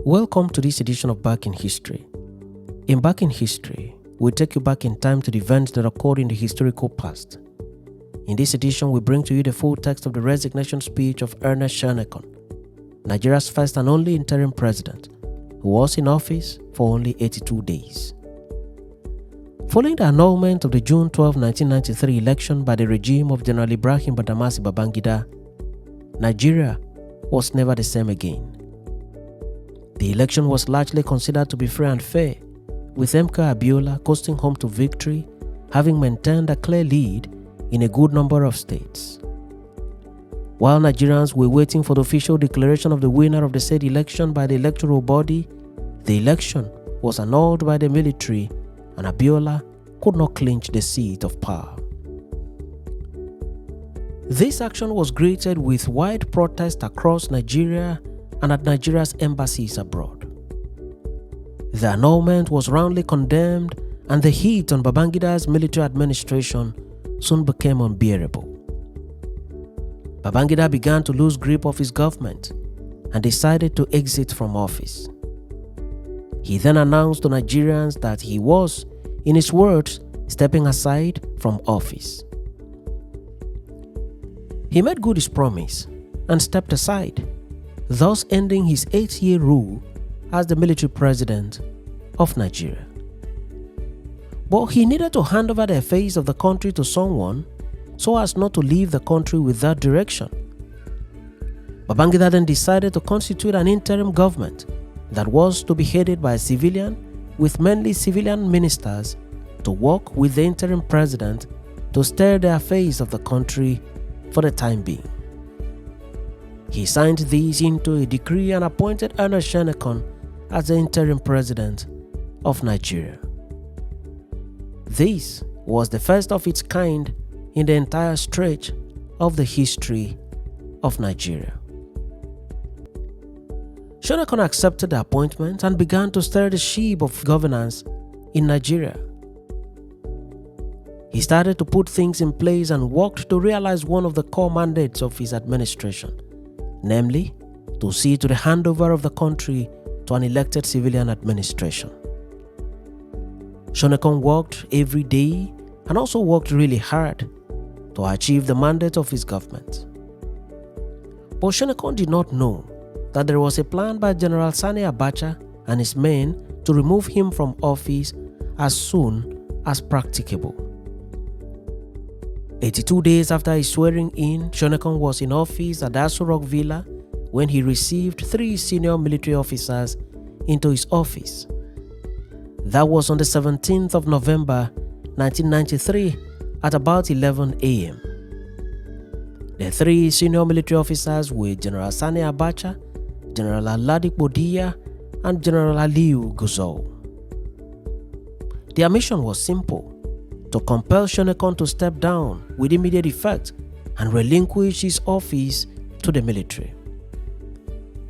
Welcome to this edition of Back in History. In Back in History, we take you back in time to the events that occurred in the historical past. In this edition, we bring to you the full text of the resignation speech of Ernest Shonekan, Nigeria's first and only interim president, who was in office for only 82 days. Following the annulment of the June 12, 1993 election by the regime of General Ibrahim Babangida, Nigeria was never the same again. The election was largely considered to be free and fair, with MK Abiola coasting home to victory, having maintained a clear lead in a good number of states. While Nigerians were waiting for the official declaration of the winner of the said election by the electoral body, the election was annulled by the military and Abiola could not clinch the seat of power. This action was greeted with wide protest across Nigeria and at Nigeria's embassies abroad. The annulment was roundly condemned, and the heat on Babangida's military administration soon became unbearable. Babangida began to lose grip of his government and decided to exit from office. He then announced to Nigerians that he was, in his words, stepping aside from office. He made good his promise and stepped aside, thus ending his 8-year rule as the military president of Nigeria. But he needed to hand over the affairs of the country to someone so as not to leave the country without direction. Babangida then decided to constitute an interim government that was to be headed by a civilian, with mainly civilian ministers, to work with the interim president to steer the affairs of the country for the time being. He signed these into a decree and appointed Ernest Shonekan as the interim president of Nigeria. This was the first of its kind in the entire stretch of the history of Nigeria. Shonekan accepted the appointment and began to steer the ship of governance in Nigeria. He started to put things in place and worked to realize one of the core mandates of his administration, namely, to see to the handover of the country to an elected civilian administration. Shonekan worked every day and also worked really hard to achieve the mandate of his government. But Shonekan did not know that there was a plan by General Sani Abacha and his men to remove him from office as soon as practicable. 82 days after his swearing in, Shonekan was in office at the Aso Rock Villa when he received 3 senior military officers into his office. That was on the 17th of November 1993 at about 11 a.m. The 3 senior military officers were General Sani Abacha, General Aladipo Diya, and General Aliyu Gusau. Their mission was simple: to compel Shonekan to step down with immediate effect and relinquish his office to the military.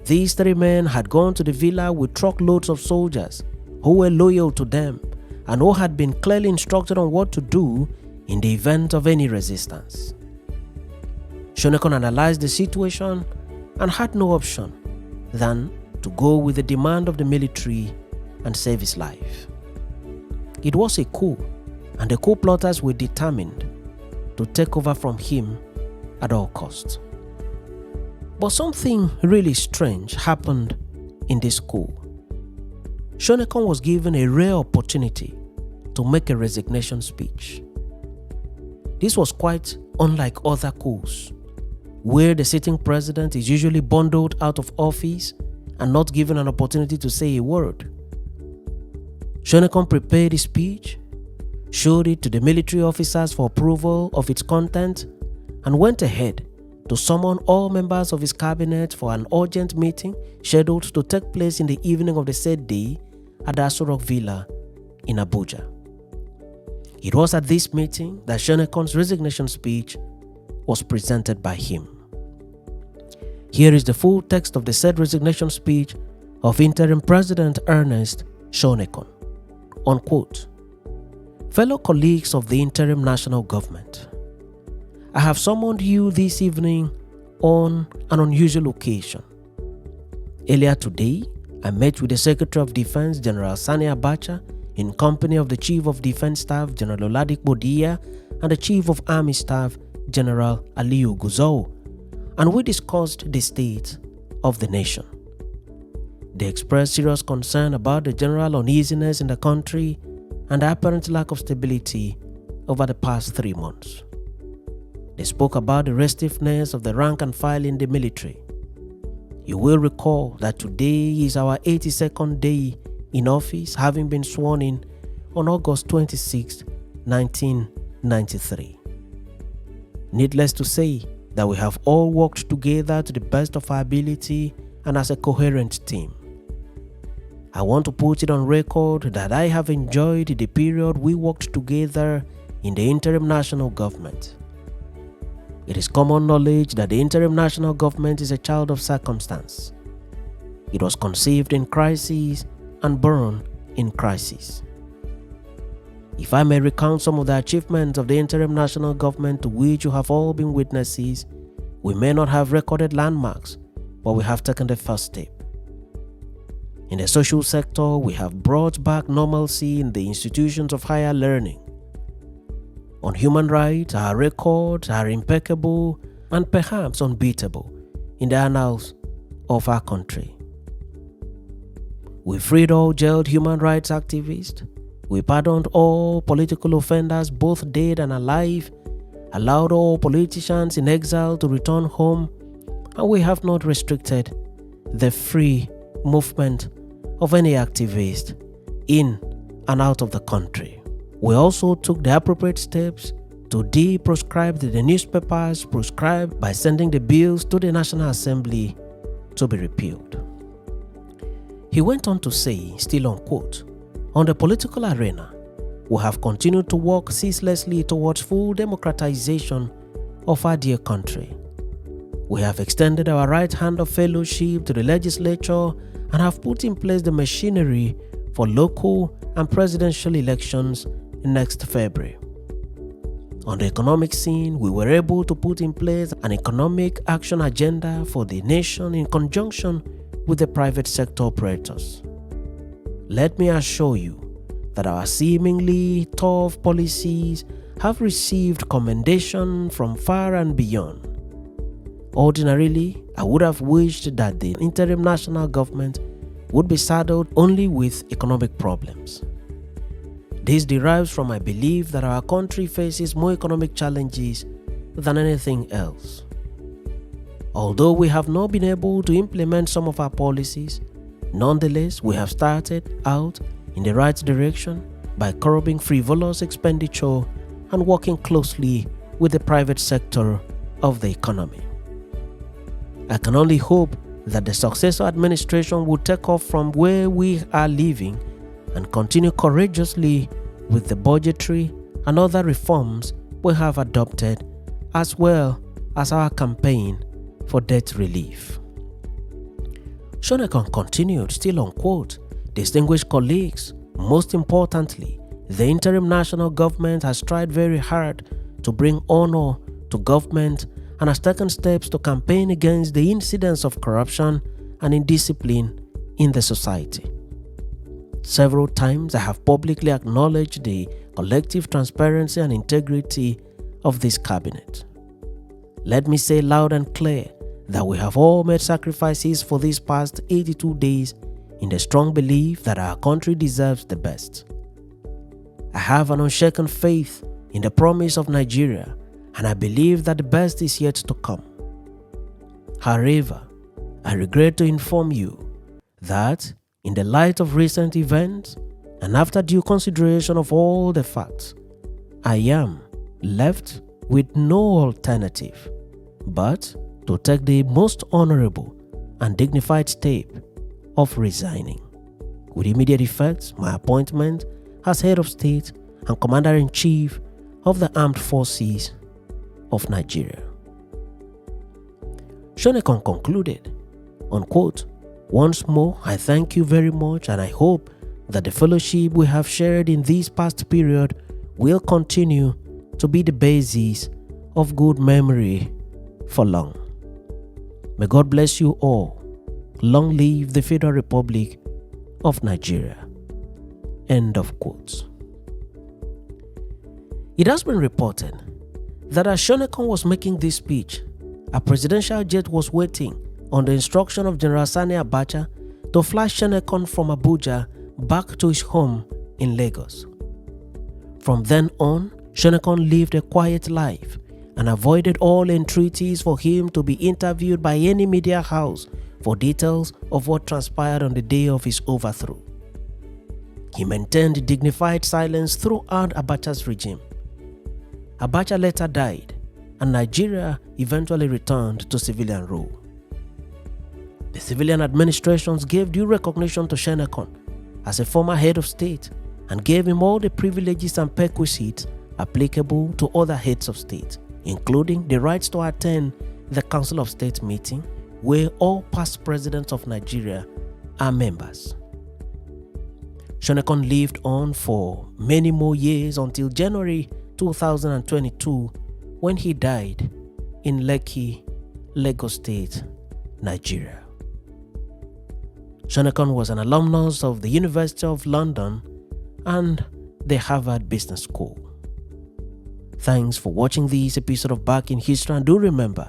These 3 men had gone to the villa with truckloads of soldiers who were loyal to them and who had been clearly instructed on what to do in the event of any resistance. Shonekan analyzed the situation and had no option than to go with the demand of the military and save his life. It was a coup, and the coup plotters were determined to take over from him at all costs. But something really strange happened in this coup. Shonekan was given a rare opportunity to make a resignation speech. This was quite unlike other coups, where the sitting president is usually bundled out of office and not given an opportunity to say a word. Shonekan prepared his speech, showed it to the military officers for approval of its content, and went ahead to summon all members of his cabinet for an urgent meeting scheduled to take place in the evening of the said day at the Aso Rock Villa in Abuja. It was at this meeting that Shonekan's resignation speech was presented by him. Here is the full text of the said resignation speech of Interim President Ernest Shonekan. Unquote. Fellow colleagues of the interim national government, I have summoned you this evening on an unusual occasion. Earlier today, I met with the Secretary of Defense, General Sani Abacha, in company of the Chief of Defense Staff, General Oladipo Diya, and the Chief of Army Staff, General Aliyu Gusau, and we discussed the state of the nation. They expressed serious concern about the general uneasiness in the country and the apparent lack of stability over the past 3 months. They spoke about the restiveness of the rank and file in the military. You will recall that today is our 82nd day in office, having been sworn in on August 26, 1993. Needless to say that we have all worked together to the best of our ability and as a coherent team. I want to put it on record that I have enjoyed the period we worked together in the interim national government. It is common knowledge that the interim national government is a child of circumstance. It was conceived in crisis and born in crisis. If I may recount some of the achievements of the interim national government to which you have all been witnesses, we may not have recorded landmarks, but we have taken the first step. In the social sector, we have brought back normalcy in the institutions of higher learning. On human rights, our records are impeccable and perhaps unbeatable in the annals of our country. We freed all jailed human rights activists. We pardoned all political offenders, both dead and alive, allowed all politicians in exile to return home, and we have not restricted the free movement of any activist in and out of the country. We also took the appropriate steps to de-proscribe the newspapers proscribed by sending the bills to the National Assembly to be repealed. He went on to say, still on quote, "On the political arena, we have continued to work ceaselessly towards full democratization of our dear country. We have extended our right hand of fellowship to the legislature and have put in place the machinery for local and presidential elections next February. On the economic scene, we were able to put in place an economic action agenda for the nation in conjunction with the private sector operators. Let me assure you that our seemingly tough policies have received commendation from far and beyond. Ordinarily, I would have wished that the interim national government would be saddled only with economic problems. This derives from my belief that our country faces more economic challenges than anything else. Although we have not been able to implement some of our policies, nonetheless, we have started out in the right direction by curbing frivolous expenditure and working closely with the private sector of the economy. I can only hope that the successor administration will take off from where we are living and continue courageously with the budgetary and other reforms we have adopted, as well as our campaign for debt relief." Shonekan continued, still on quote, "Distinguished colleagues, most importantly, the interim national government has tried very hard to bring honor to government and has taken steps to campaign against the incidents of corruption and indiscipline in the society. Several times I have publicly acknowledged the collective transparency and integrity of this cabinet. Let me say loud and clear that we have all made sacrifices for these past 82 days in the strong belief that our country deserves the best. I have an unshaken faith in the promise of Nigeria, and I believe that the best is yet to come. However, I regret to inform you that in the light of recent events and after due consideration of all the facts, I am left with no alternative but to take the most honorable and dignified step of resigning. With immediate effect, my appointment as head of state and commander-in-chief of the armed forces of Nigeria." Shonekan concluded, unquote, "Once more, I thank you very much, and I hope that the fellowship we have shared in this past period will continue to be the basis of good memory for long. May God bless you all. "Long live the Federal Republic of Nigeria." End of quotes. It has been reported that as Shonekan was making this speech, a presidential jet was waiting on the instruction of General Sani Abacha to fly Shonekan from Abuja back to his home in Lagos. From then on, Shonekan lived a quiet life and avoided all entreaties for him to be interviewed by any media house for details of what transpired on the day of his overthrow. He maintained dignified silence throughout Abacha's regime. Abacha later died, and Nigeria eventually returned to civilian rule. The civilian administrations gave due recognition to Shonekan as a former head of state and gave him all the privileges and perquisites applicable to other heads of state, including the rights to attend the Council of State meeting, where all past presidents of Nigeria are members. Shonekan lived on for many more years until January 2022, when he died in Lekki, Lagos State, Nigeria. Shonekan was an alumnus of the University of London and the Harvard Business School. Thanks for watching this episode of Back in History, and do remember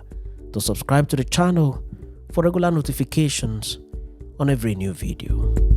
to subscribe to the channel for regular notifications on every new video.